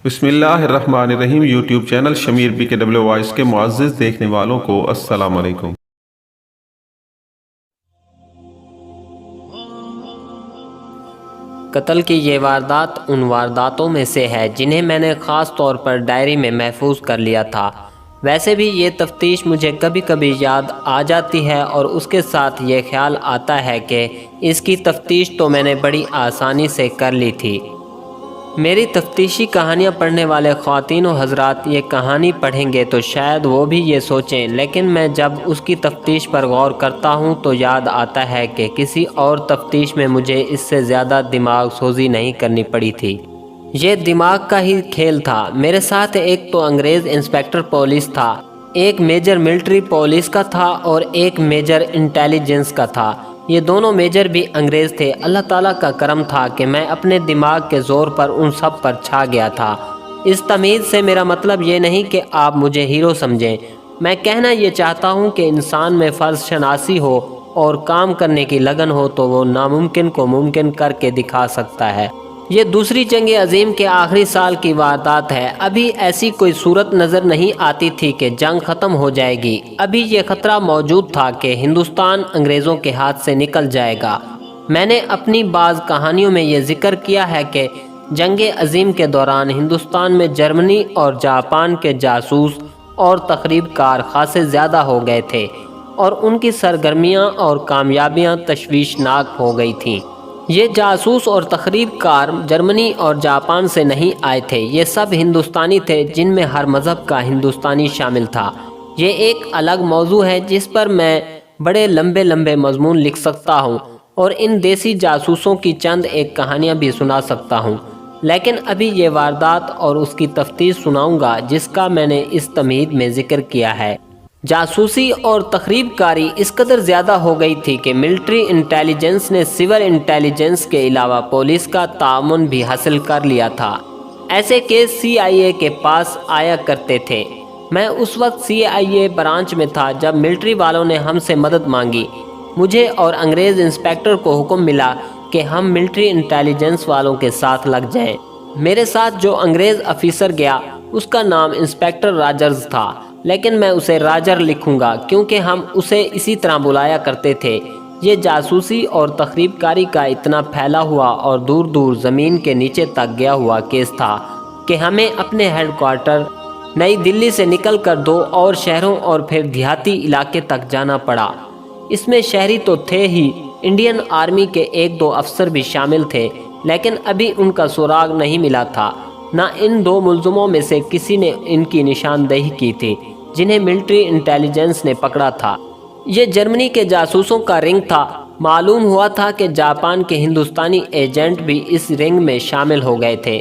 بسم اللہ الرحمن الرحیم۔ یوٹیوب چینل شمیر BKW وائس کے معزز دیکھنے والوں کو السلام علیکم۔ قتل کی یہ واردات ان وارداتوں میں سے ہے جنہیں میں نے خاص طور پر ڈائری میں محفوظ کر لیا تھا۔ ویسے بھی یہ تفتیش مجھے کبھی کبھی یاد آ جاتی ہے اور اس کے ساتھ یہ خیال آتا ہے کہ اس کی تفتیش تو میں نے بڑی آسانی سے کر لی تھی۔ میری تفتیشی کہانیاں پڑھنے والے خواتین و حضرات یہ کہانی پڑھیں گے تو شاید وہ بھی یہ سوچیں، لیکن میں جب اس کی تفتیش پر غور کرتا ہوں تو یاد آتا ہے کہ کسی اور تفتیش میں مجھے اس سے زیادہ دماغ سوزی نہیں کرنی پڑی تھی۔ یہ دماغ کا ہی کھیل تھا۔ میرے ساتھ ایک تو انگریز انسپیکٹر پولیس تھا، ایک میجر ملٹری پولیس کا تھا اور ایک میجر انٹیلیجنس کا تھا۔ یہ دونوں میجر بھی انگریز تھے۔ اللہ تعالیٰ کا کرم تھا کہ میں اپنے دماغ کے زور پر ان سب پر چھا گیا تھا۔ اس تمیز سے میرا مطلب یہ نہیں کہ آپ مجھے ہیرو سمجھیں، میں کہنا یہ چاہتا ہوں کہ انسان میں فرض شناسی ہو اور کام کرنے کی لگن ہو تو وہ ناممکن کو ممکن کر کے دکھا سکتا ہے۔ یہ دوسری جنگ عظیم کے آخری سال کی واردات ہے۔ ابھی ایسی کوئی صورت نظر نہیں آتی تھی کہ جنگ ختم ہو جائے گی۔ ابھی یہ خطرہ موجود تھا کہ ہندوستان انگریزوں کے ہاتھ سے نکل جائے گا۔ میں نے اپنی بعض کہانیوں میں یہ ذکر کیا ہے کہ جنگ عظیم کے دوران ہندوستان میں جرمنی اور جاپان کے جاسوس اور تخریب کار خاصے زیادہ ہو گئے تھے اور ان کی سرگرمیاں اور کامیابیاں تشویشناک ہو گئی تھیں۔ یہ جاسوس اور تخریب کار جرمنی اور جاپان سے نہیں آئے تھے، یہ سب ہندوستانی تھے جن میں ہر مذہب کا ہندوستانی شامل تھا۔ یہ ایک الگ موضوع ہے جس پر میں بڑے لمبے لمبے مضمون لکھ سکتا ہوں اور ان دیسی جاسوسوں کی چند ایک کہانیاں بھی سنا سکتا ہوں، لیکن ابھی یہ واردات اور اس کی تفتیش سناؤں گا جس کا میں نے اس تمہید میں ذکر کیا ہے۔ جاسوسی اور تخریب کاری اس قدر زیادہ ہو گئی تھی کہ ملٹری انٹیلیجنس نے سول انٹیلیجنس کے علاوہ پولیس کا تعاون بھی حاصل کر لیا تھا۔ ایسے کیس CIA کے پاس آیا کرتے تھے۔ میں اس وقت CIA برانچ میں تھا جب ملٹری والوں نے ہم سے مدد مانگی۔ مجھے اور انگریز انسپیکٹر کو حکم ملا کہ ہم ملٹری انٹیلیجنس والوں کے ساتھ لگ جائیں۔ میرے ساتھ جو انگریز افیسر گیا اس کا نام انسپیکٹر راجرز تھا، لیکن میں اسے راجر لکھوں گا کیونکہ ہم اسے اسی طرح بلایا کرتے تھے۔ یہ جاسوسی اور تخریب کاری کا اتنا پھیلا ہوا اور دور دور زمین کے نیچے تک گیا ہوا کیس تھا کہ ہمیں اپنے ہیڈ کوارٹر نئی دلی سے نکل کر 2 اور شہروں اور پھر دیہاتی علاقے تک جانا پڑا۔ اس میں شہری تو تھے ہی، انڈین آرمی کے 1-2 افسر بھی شامل تھے، لیکن ابھی ان کا سراغ نہیں ملا تھا۔ نہ ان 2 ملزموں میں سے کسی نے ان کی نشاندہی کی تھی جنہیں ملٹری انٹیلیجنس نے پکڑا تھا۔ یہ جرمنی کے جاسوسوں کا رنگ تھا۔ معلوم ہوا تھا کہ جاپان کے ہندوستانی ایجنٹ بھی اس رنگ میں شامل ہو گئے تھے۔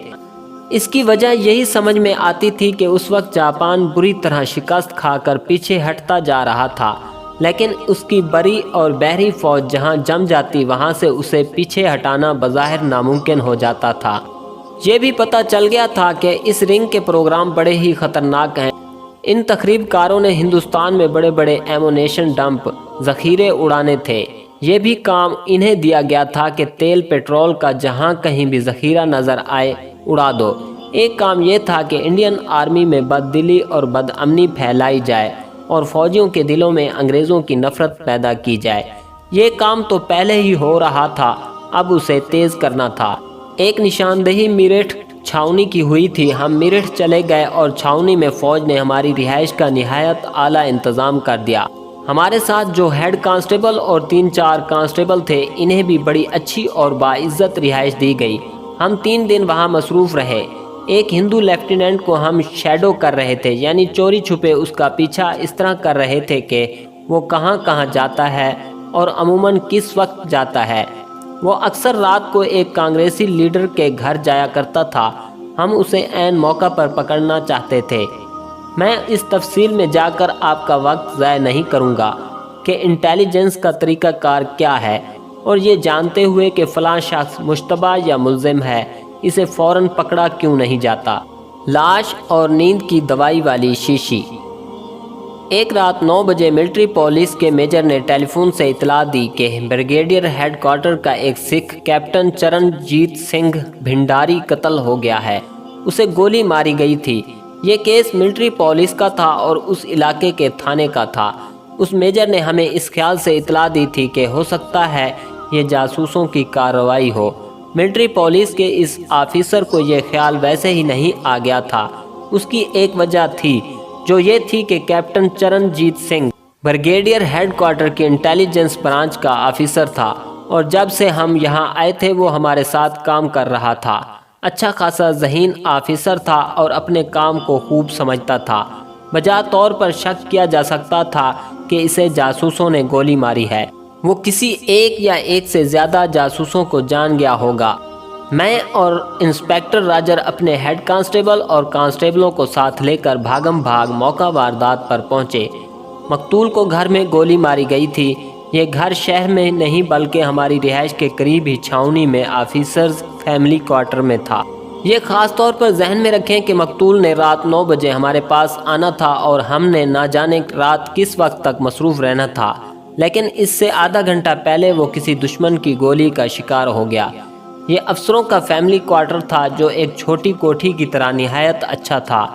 اس کی وجہ یہی سمجھ میں آتی تھی کہ اس وقت جاپان بری طرح شکست کھا کر پیچھے ہٹتا جا رہا تھا، لیکن اس کی بری اور بحری فوج جہاں جم جاتی وہاں سے اسے پیچھے ہٹانا بظاہر ناممکن ہو جاتا تھا۔ یہ بھی پتہ چل گیا تھا کہ اس رنگ کے پروگرام بڑے ہی خطرناک ہیں۔ ان تخریب کاروں نے ہندوستان میں بڑے بڑے ایمونیشن ڈمپ ذخیرے اڑانے تھے۔ یہ بھی کام انہیں دیا گیا تھا کہ تیل پیٹرول کا جہاں کہیں بھی ذخیرہ نظر آئے اڑا دو۔ ایک کام یہ تھا کہ انڈین آرمی میں بددلی اور بدامنی پھیلائی جائے اور فوجیوں کے دلوں میں انگریزوں کی نفرت پیدا کی جائے۔ یہ کام تو پہلے ہی ہو رہا تھا، اب اسے تیز کرنا تھا۔ ایک نشاندہی میرٹھ چھاؤنی کی ہوئی تھی۔ ہم میرٹھ چلے گئے اور چھاؤنی میں فوج نے ہماری رہائش کا نہایت اعلیٰ انتظام کر دیا۔ ہمارے ساتھ جو ہیڈ کانسٹیبل اور 3-4 کانسٹیبل تھے انہیں بھی بڑی اچھی اور باعزت رہائش دی گئی۔ ہم 3 دن وہاں مصروف رہے۔ ایک ہندو لیفٹیننٹ کو ہم شیڈو کر رہے تھے، یعنی چوری چھپے اس کا پیچھا اس طرح کر رہے تھے کہ وہ کہاں کہاں جاتا ہے اور عموماً کس وقت جاتا ہے۔ وہ اکثر رات کو ایک کانگریسی لیڈر کے گھر جایا کرتا تھا۔ ہم اسے عین موقع پر پکڑنا چاہتے تھے۔ میں اس تفصیل میں جا کر آپ کا وقت ضائع نہیں کروں گا کہ انٹیلیجنس کا طریقہ کار کیا ہے، اور یہ جانتے ہوئے کہ فلاں شخص مشتبہ یا ملزم ہے اسے فوراً پکڑا کیوں نہیں جاتا۔ لاش اور نیند کی دوائی والی شیشی۔ ایک رات 9 بجے ملٹری پولیس کے میجر نے ٹیلی فون سے اطلاع دی کہ بریگیڈیئر ہیڈ کوارٹر کا ایک سکھ کیپٹن چرن جیت سنگھ بھنڈاری قتل ہو گیا ہے۔ اسے گولی ماری گئی تھی۔ یہ کیس ملٹری پولیس کا تھا اور اس علاقے کے تھانے کا تھا۔ اس میجر نے ہمیں اس خیال سے اطلاع دی تھی کہ ہو سکتا ہے یہ جاسوسوں کی کارروائی ہو۔ ملٹری پولیس کے اس آفیسر کو یہ خیال ویسے ہی نہیں آ گیا تھا۔ اس کی ایک وجہ تھی، جو یہ تھی کہ captain Charanjit Singh brigadier head quarter کی انٹیلیجنس برانچ کا آفیسر تھا، اور جب سے ہم یہاں آئے تھے وہ ہمارے ساتھ کام کر رہا تھا۔ اچھا خاصا ذہین آفیسر تھا اور اپنے کام کو خوب سمجھتا تھا۔ بجا طور پر شک کیا جا سکتا تھا کہ اسے جاسوسوں نے گولی ماری ہے۔ وہ کسی ایک یا ایک سے زیادہ جاسوسوں کو جان گیا ہوگا۔ میں اور انسپیکٹر راجر اپنے ہیڈ کانسٹیبل اور کانسٹیبلوں کو ساتھ لے کر بھاگم بھاگ موقع واردات پر پہنچے۔ مقتول کو گھر میں گولی ماری گئی تھی۔ یہ گھر شہر میں نہیں بلکہ ہماری رہائش کے قریب ہی چھاؤنی میں آفیسرز فیملی کوارٹر میں تھا۔ یہ خاص طور پر ذہن میں رکھیں کہ مقتول نے رات 9 بجے ہمارے پاس آنا تھا اور ہم نے نہ جانے رات کس وقت تک مصروف رہنا تھا، لیکن اس سے آدھا گھنٹہ پہلے وہ کسی دشمن کی گولی کا شکار ہو گیا۔ یہ افسروں کا فیملی کوارٹر تھا جو ایک چھوٹی کوٹھی کی طرح نہایت اچھا تھا۔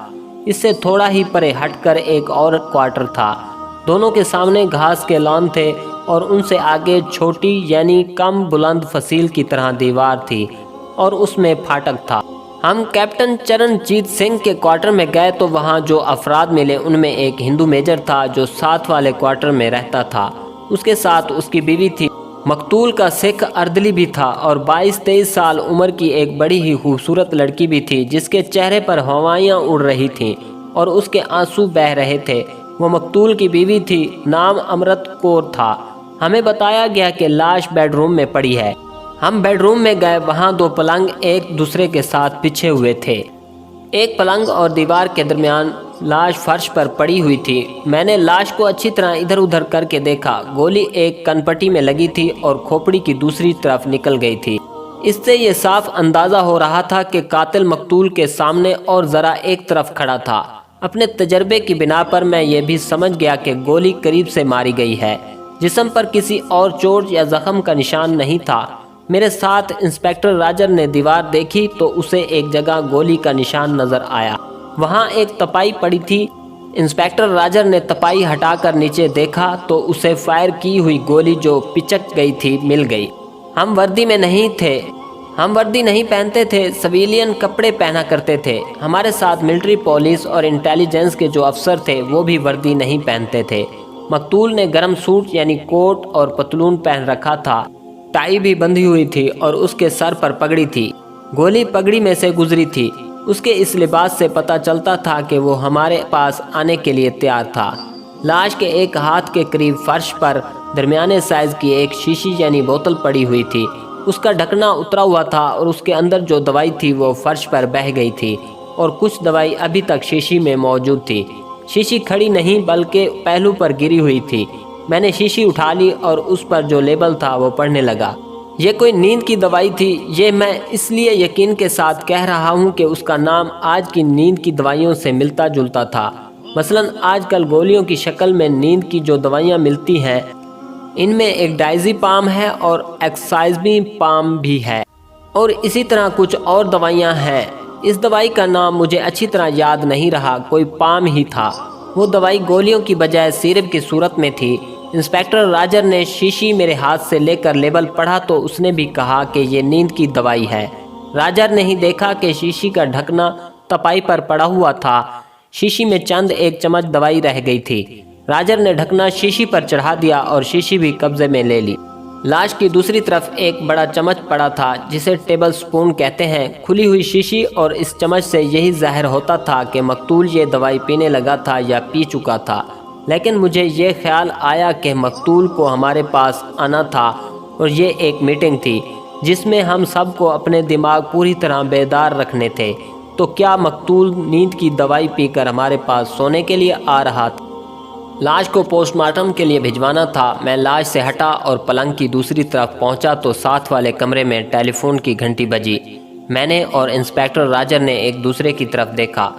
اس سے تھوڑا ہی پرے ہٹ کر ایک اور کوارٹر تھا۔ دونوں کے سامنے گھاس کے لان تھے اور ان سے آگے چھوٹی یعنی کم بلند فصیل کی طرح دیوار تھی اور اس میں پھاٹک تھا۔ ہم کیپٹن چرنجیت سنگھ کے کوارٹر میں گئے تو وہاں جو افراد ملے ان میں ایک ہندو میجر تھا جو ساتھ والے کوارٹر میں رہتا تھا۔ اس کے ساتھ اس کی بیوی تھی۔ مقتول کا سکھ اردلی بھی تھا اور 22-23 سال عمر کی ایک بڑی ہی خوبصورت لڑکی بھی تھی جس کے چہرے پر ہوائیاں اڑ رہی تھیں اور اس کے آنسو بہہ رہے تھے۔ وہ مقتول کی بیوی تھی، نام امرت کور تھا۔ ہمیں بتایا گیا کہ لاش بیڈ روم میں پڑی ہے۔ ہم بیڈ روم میں گئے، وہاں 2 پلنگ ایک دوسرے کے ساتھ بچھے ہوئے تھے۔ ایک پلنگ اور دیوار کے درمیان لاش فرش پر پڑی ہوئی تھی۔ میں نے لاش کو اچھی طرح ادھر ادھر کر کے دیکھا۔ گولی ایک کن پٹی میں لگی تھی اور کھوپڑی کی دوسری طرف نکل گئی تھی۔ اس سے یہ صاف اندازہ ہو رہا تھا کہ قاتل مقتول کے سامنے اور ذرا ایک طرف کھڑا تھا۔ اپنے تجربے کی بنا پر میں یہ بھی سمجھ گیا کہ گولی قریب سے ماری گئی ہے۔ جسم پر کسی اور چوٹ یا زخم کا نشان نہیں تھا۔ میرے ساتھ انسپیکٹر راجر نے دیوار دیکھی تو اسے ایک جگہ گولی کا نشان نظر آیا۔ وہاں ایک تپائی پڑی تھی۔ انسپیکٹر راجر نے تپائی ہٹا کر نیچے دیکھا تو اسے فائر کی ہوئی گولی جو پچک گئی تھی مل گئی۔ ہم وردی میں نہیں تھے، ہم وردی نہیں پہنتے تھے، سویلین کپڑے پہنا کرتے تھے۔ ہمارے ساتھ ملٹری پولیس اور انٹیلیجنس کے جو افسر تھے وہ بھی وردی نہیں پہنتے تھے۔ مقتول نے گرم سوٹ یعنی کوٹ اور پتلون پہن رکھا تھا، ٹائی بھی بندھی ہوئی تھی اور اس کے سر پر پگڑی تھی۔ گولی پگڑی میں سے گزری تھی۔ اس کے اس لباس سے پتہ چلتا تھا کہ وہ ہمارے پاس آنے کے لیے تیار تھا۔ لاش کے ایک ہاتھ کے قریب فرش پر درمیانے سائز کی ایک شیشی یعنی بوتل پڑی ہوئی تھی۔ اس کا ڈھکنا اترا ہوا تھا اور اس کے اندر جو دوائی تھی وہ فرش پر بہہ گئی تھی اور کچھ دوائی ابھی تک شیشی میں موجود تھی۔ شیشی کھڑی نہیں بلکہ پہلو پر گری ہوئی تھی۔ میں نے شیشی اٹھا لی اور اس پر جو لیبل تھا وہ پڑھنے لگا۔ یہ کوئی نیند کی دوائی تھی۔ یہ میں اس لیے یقین کے ساتھ کہہ رہا ہوں کہ اس کا نام آج کی نیند کی دوائیوں سے ملتا جلتا تھا۔ مثلاً آج کل گولیوں کی شکل میں نیند کی جو دوائیاں ملتی ہیں ان میں ایک ڈائزی پام ہے اور ایکسائزمی پام بھی ہے، اور اسی طرح کچھ اور دوائیاں ہیں۔ اس دوائی کا نام مجھے اچھی طرح یاد نہیں رہا، کوئی پام ہی تھا۔ وہ دوائی گولیوں کی بجائے سیرپ کی صورت میں تھی۔ انسپیکٹر راجر نے شیشی میرے ہاتھ سے لے کر لیبل پڑھا تو اس نے بھی کہا کہ یہ نیند کی دوائی ہے۔ راجر نے ہی دیکھا کہ شیشی کا ڈھکنا تپائی پر پڑا ہوا تھا۔ شیشی میں چند ایک چمچ دوائی رہ گئی تھی۔ راجر نے ڈھکنا شیشی پر چڑھا دیا اور شیشی بھی قبضے میں لے لی۔ لاش کی دوسری طرف ایک بڑا چمچ پڑا تھا جسے ٹیبل سپون کہتے ہیں، کھلی ہوئی شیشی، اور اس چمچ سے یہی ظاہر ہوتا تھا کہ مقتول یہ دوائی پینے لگا تھا یا پی چکا تھا۔ لیکن مجھے یہ خیال آیا کہ مقتول کو ہمارے پاس آنا تھا اور یہ ایک میٹنگ تھی جس میں ہم سب کو اپنے دماغ پوری طرح بیدار رکھنے تھے۔ تو کیا مقتول نیند کی دوائی پی کر ہمارے پاس سونے کے لیے آ رہا تھا؟ لاش کو پوسٹ مارٹم کے لیے بھجوانا تھا۔ میں لاش سے ہٹا اور پلنگ کی دوسری طرف پہنچا تو ساتھ والے کمرے میں ٹیلی فون کی گھنٹی بجی۔ میں نے اور انسپیکٹر راجر نے ایک دوسرے کی طرف دیکھا۔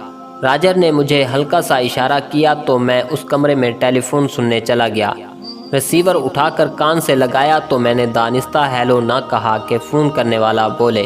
راجر نے مجھے ہلکا سا اشارہ کیا تو میں اس کمرے میں ٹیلی فون سننے چلا گیا۔ ریسیور اٹھا کر کان سے لگایا تو میں نے دانستہ ہیلو نہ کہا کہ فون کرنے والا بولے،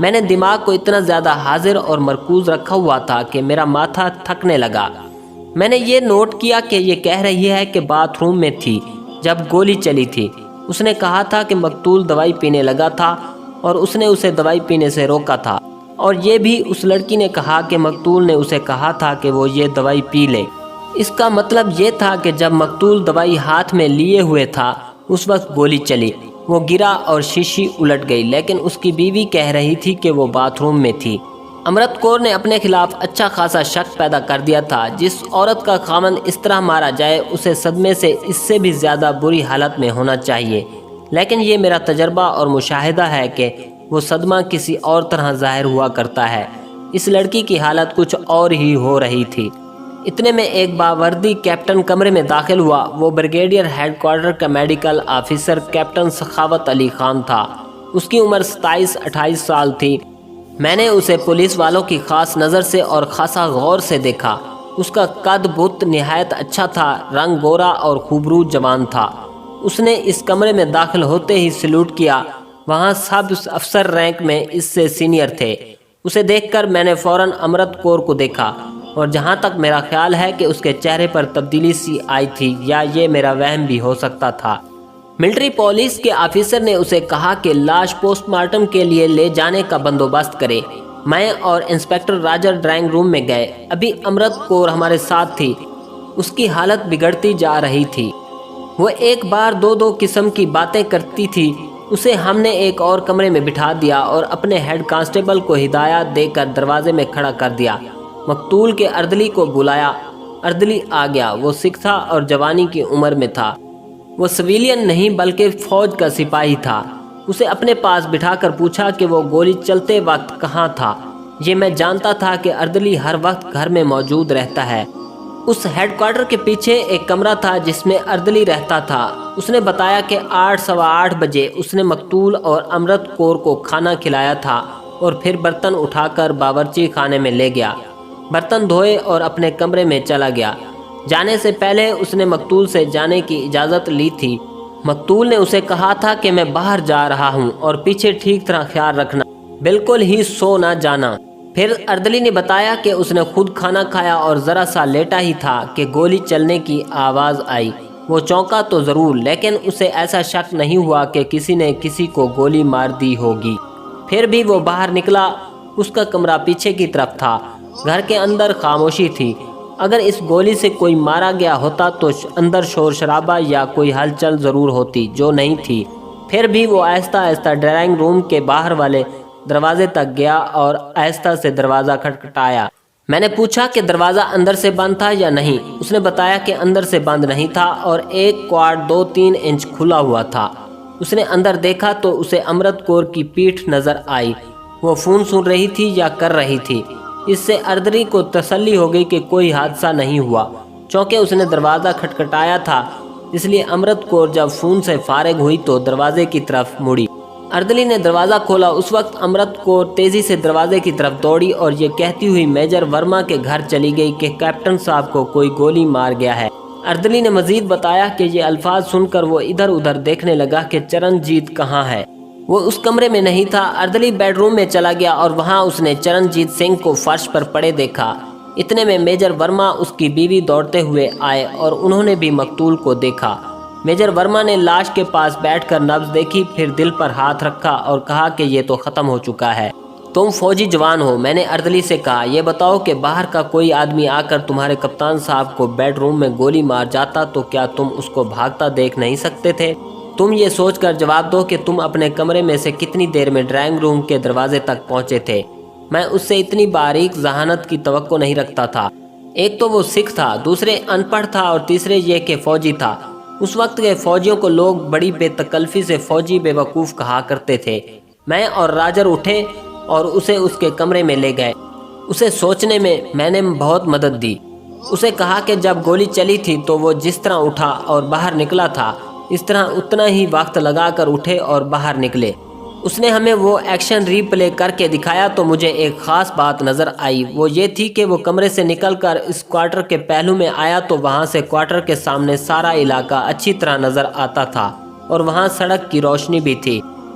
میں نے دماغ کو اتنا زیادہ حاضر اور مرکوز رکھا ہوا تھا کہ میرا ماتھا تھکنے لگا۔ میں نے یہ نوٹ کیا کہ یہ کہہ رہی ہے کہ باتھ روم میں تھی جب گولی چلی تھی۔ اس نے کہا تھا کہ مقتول دوائی پینے لگا تھا اور اس نے اسے دوائی پینے سے روکا تھا، اور یہ بھی اس لڑکی نے کہا کہ مقتول نے اسے کہا تھا کہ وہ یہ دوائی پی لے۔ اس کا مطلب یہ تھا کہ جب مقتول دوائی ہاتھ میں لیے ہوئے تھا اس وقت گولی چلی۔ وہ گرا اور شیشی الٹ گئی، لیکن اس کی بیوی کہہ رہی تھی کہ وہ باتھ روم میں تھی۔ امرت کور نے اپنے خلاف اچھا خاصا شک پیدا کر دیا تھا۔ جس عورت کا خامند اس طرح مارا جائے اسے صدمے سے اس سے بھی زیادہ بری حالت میں ہونا چاہیے، لیکن یہ میرا تجربہ اور مشاہدہ ہے کہ وہ صدمہ کسی اور طرح ظاہر ہوا کرتا ہے۔ اس لڑکی کی حالت کچھ اور ہی ہو رہی تھی۔ اتنے میں ایک باوردی کیپٹن کمرے میں داخل ہوا۔ وہ بریگیڈیئر ہیڈ کوارٹر کا میڈیکل آفیسر کیپٹن سخاوت علی خان تھا۔ اس کی عمر 27-28 سال تھی۔ میں نے اسے پولیس والوں کی خاص نظر سے اور خاصا غور سے دیکھا۔ اس کا قد بت نہایت اچھا تھا، رنگ گورا اور خوبرو جوان تھا۔ اس نے اس کمرے میں داخل ہوتے ہی سلوٹ کیا۔ وہاں سب افسر رینک میں اس سے سینئر تھے۔ اسے دیکھ کر میں نے فوراً امرت کور کو دیکھا، اور جہاں تک میرا خیال ہے کہ اس کے چہرے پر تبدیلی سی آئی تھی، یا یہ میرا وہم بھی ہو سکتا تھا۔ ملٹری پولیس کے آفیسر نے اسے کہا کہ لاش پوسٹ مارٹم کے لیے لے جانے کا بندوبست کرے۔ میں اور انسپکٹر راجر ڈرائنگ روم میں گئے۔ ابھی امرت کور ہمارے ساتھ تھی۔ اس کی حالت بگڑتی جا رہی تھی۔ وہ ایک بار دو قسم کی باتیں کرتی تھی۔ اسے ہم نے ایک اور کمرے میں بٹھا دیا اور اپنے ہیڈ کانسٹیبل کو ہدایات دے کر دروازے میں کھڑا کر دیا۔ مقتول کے اردلی کو بلایا۔ اردلی آ گیا۔ وہ سکھ تھا اور جوانی کی عمر میں تھا۔ وہ سویلین نہیں بلکہ فوج کا سپاہی تھا۔ اسے اپنے پاس بٹھا کر پوچھا کہ وہ گولی چلتے وقت کہاں تھا۔ یہ میں جانتا تھا کہ اردلی ہر وقت گھر میں موجود رہتا ہے۔ اس ہیڈ کوارٹر کے پیچھے ایک کمرہ تھا جس میں اردلی رہتا تھا۔ اس نے بتایا کہ 8:15 بجے اس نے مقتول اور امرت کور کو کھانا کھلایا تھا اور پھر برتن اٹھا کر باورچی خانے میں لے گیا، برتن دھوئے اور اپنے کمرے میں چلا گیا۔ جانے سے پہلے اس نے مقتول سے جانے کی اجازت لی تھی۔ مقتول نے اسے کہا تھا کہ میں باہر جا رہا ہوں اور پیچھے ٹھیک طرح خیال رکھنا، بالکل ہی سو نہ جانا۔ پھر اردلی نے بتایا کہ اس نے خود کھانا کھایا اور ذرا سا لیٹا ہی تھا کہ گولی چلنے کی آواز آئی۔ وہ چونکا تو ضرور، لیکن اسے ایسا شک نہیں ہوا کہ کسی نے کسی کو گولی مار دی ہوگی۔ پھر بھی وہ باہر نکلا۔ اس کا کمرہ پیچھے کی طرف تھا۔ گھر کے اندر خاموشی تھی۔ اگر اس گولی سے کوئی مارا گیا ہوتا تو اندر شور شرابہ یا کوئی ہلچل ضرور ہوتی، جو نہیں تھی۔ پھر بھی وہ آہستہ آہستہ ڈرائنگ روم کے باہر والے دروازے تک گیا اور آہستہ سے دروازہ کھٹکھٹایا۔ میں نے پوچھا کہ دروازہ اندر سے بند تھا یا نہیں۔ اس نے بتایا کہ اندر سے بند نہیں تھا اور ایک کوارٹ 2-3 انچ کھلا ہوا تھا۔ اس نے اندر دیکھا تو اسے امرت کور کی پیٹھ نظر آئی۔ وہ فون سن رہی تھی یا کر رہی تھی۔ اس سے اردلی کو تسلی ہو گئی کہ کوئی حادثہ نہیں ہوا، چونکہ اس نے دروازہ کھٹکھٹایا تھا۔ اس لیے امرت کور جب فون سے فارغ ہوئی تو دروازے کی طرف مڑی۔ اردلی نے دروازہ کھولا۔ اس وقت امرت کور تیزی سے دروازے کی طرف دوڑی اور یہ کہتی ہوئی میجر ورما کے گھر چلی گئی کہ کیپٹن صاحب کو کوئی گولی مار گیا ہے۔ اردلی نے مزید بتایا کہ یہ الفاظ سن کر وہ ادھر ادھر دیکھنے لگا کہ چرنجیت کہاں ہے۔ وہ اس کمرے میں نہیں تھا۔ اردلی بیڈ روم میں چلا گیا اور وہاں اس نے چرنجیت سنگھ کو فرش پر پڑے دیکھا۔ اتنے میں میجر ورما اس کی بیوی دوڑتے ہوئے آئے اور انہوں نے بھی مقتول کو دیکھا۔ میجر ورما نے لاش کے پاس بیٹھ کر نبض دیکھی، پھر دل پر ہاتھ رکھا اور کہا کہ یہ تو ختم ہو چکا ہے۔ تم فوجی جوان ہو، میں نے اردلی سے کہا۔ یہ بتاؤ کہ باہر کا کوئی آدمی آ کر تمہارے کپتان صاحب کو بیڈ روم میں گولی مار جاتا تو کیا تم اس کو بھاگتا دیکھ نہیں سکتے تھے؟ تم یہ سوچ کر جواب دو کہ تم اپنے کمرے میں سے کتنی دیر میں ڈرائنگ روم کے دروازے تک پہنچے تھے۔ میں اس سے اتنی باریک ذہانت کی توقع نہیں رکھتا تھا۔ ایک تو وہ سکھ تھا، دوسرے ان پڑھ تھا اور تیسرے یہ کہ فوجی تھا۔ اس وقت کے فوجیوں کو لوگ بڑی بے تکلفی سے فوجی بے وقوف کہا کرتے تھے۔ میں اور راجر اٹھے اور اسے اس کے کمرے میں لے گئے۔ اسے سوچنے میں نے بہت مدد دی۔ اسے کہا کہ جب گولی چلی تھی تو وہ جس طرح اٹھا اور باہر نکلا تھا، اس طرح اتنا ہی وقت لگا کر اٹھے اور باہر نکلے۔ اس نے ہمیں وہ ایکشن ری پلے کر کے دکھایا تو مجھے ایک خاص بات نظر آئی۔ وہ یہ تھی کہ وہ کمرے سے نکل کر اس کوارٹر کے پہلو میں آیا تو وہاں سے کوارٹر کے سامنے سارا علاقہ اچھی طرح نظر آتا تھا اور وہاں سڑک کی روشنی بھی تھی۔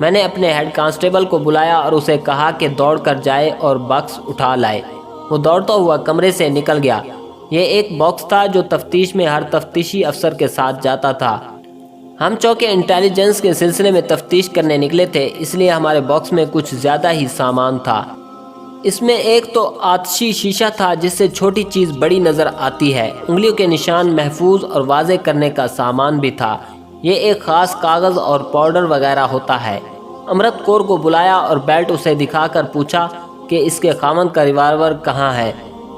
میں نے اپنے ہیڈ کانسٹیبل کو بلایا اور اسے کہا کہ دوڑ کر جائے اور باکس اٹھا لائے۔ وہ دوڑتا ہوا کمرے سے نکل گیا۔ یہ ایک باکس تھا جو تفتیش میں ہر تفتیشی افسر کے ساتھ جاتا تھا۔ ہم چونکہ انٹیلیجنس کے سلسلے میں تفتیش کرنے نکلے تھے، اس لیے ہمارے باکس میں کچھ زیادہ ہی سامان تھا۔ اس میں ایک تو آتشی شیشہ تھا جس سے چھوٹی چیز بڑی نظر آتی ہے، انگلیوں کے نشان محفوظ اور واضح کرنے کا سامان بھی تھا۔ یہ ایک خاص کاغذ اور پاؤڈر وغیرہ ہوتا ہے۔ امرت کور کو بلایا اور بیلٹ اسے دکھا کر پوچھا کہ اس کے خاوند کا ریوالور کہاں ہے۔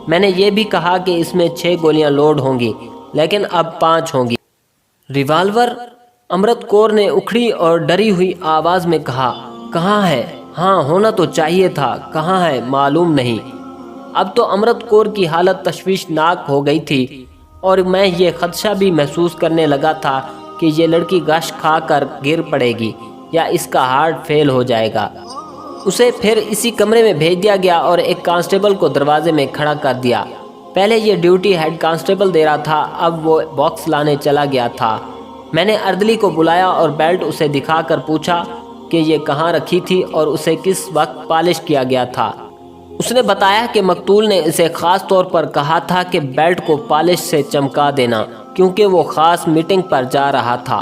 میں نے یہ بھی کہا کہ اس میں 6 گولیاں لوڈ ہوں گی، لیکن اب 5 ہوں گی۔ ریوالور؟ امرت کور نے اکھڑی اور ڈری ہوئی آواز میں کہا، کہاں ہے؟ ہاں ہونا تو چاہیے تھا، کہاں ہے معلوم نہیں۔ اب تو امرت کور کی حالت تشویشناک ہو گئی تھی اور میں یہ خدشہ بھی محسوس کرنے لگا تھا کہ یہ لڑکی غش کھا کر گر پڑے گی یا اس کا ہارٹ فیل ہو جائے گا۔ اسے پھر اسی کمرے میں بھیج دیا گیا اور ایک کانسٹیبل کو دروازے میں کھڑا کر دیا۔ پہلے یہ ڈیوٹی ہیڈ کانسٹیبل دے رہا تھا، اب وہ باکس لانے چلا گیا تھا۔ میں نے اردلی کو بلایا اور بیلٹ اسے دکھا کر پوچھا کہ یہ کہاں رکھی تھی اور اسے کس وقت پالش کیا گیا تھا۔ اس نے بتایا کہ مقتول نے اسے خاص طور پر کہا تھا کہ بیلٹ کو پالش سے چمکا دینا، کیونکہ وہ خاص میٹنگ پر جا رہا تھا۔